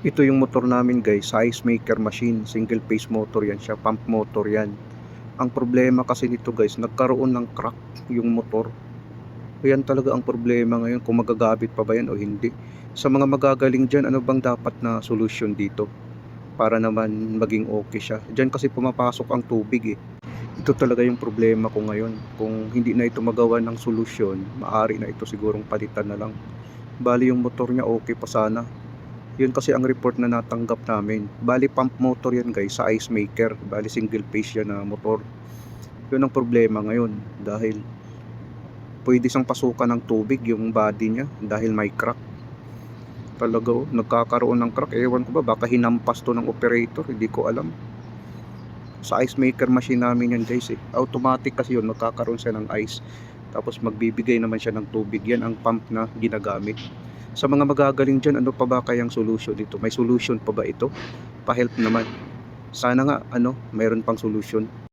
Ito yung motor namin guys, size maker machine, single phase motor yan siya, pump motor yan. Ang problema kasi nito guys, nagkaroon ng crack yung motor. Yan talaga ang problema ngayon, kung magagamit pa ba yan o hindi. Sa mga magagaling dyan, ano bang dapat na solusyon dito para naman maging okay siya? Dyan kasi pumapasok ang tubig eh. Ito talaga yung problema ko ngayon. Kung hindi na ito magawa ng solusyon, maaari na ito sigurong palitan na lang. Bali yung motor niya okay pa sana. Yun kasi ang report na natanggap namin. Bali pump motor yan guys, sa ice maker. Bali single phase yan na motor. Yun ang problema ngayon dahil pwede siyang pasukan ng tubig yung body niya dahil may crack. Talaga nagkakaroon ng crack. Ewan ko ba, baka hinampas to ng operator, hindi ko alam. Sa ice maker machine namin yan guys eh. Automatic kasi yun, magkakaroon siya ng ice. Tapos magbibigay naman siya ng tubig. Yan ang pump na ginagamit. Sa mga magagaling dyan, ano pa ba kayang solution dito? May solution pa ba ito? Pa-help naman. Sana nga, mayroon pang solution.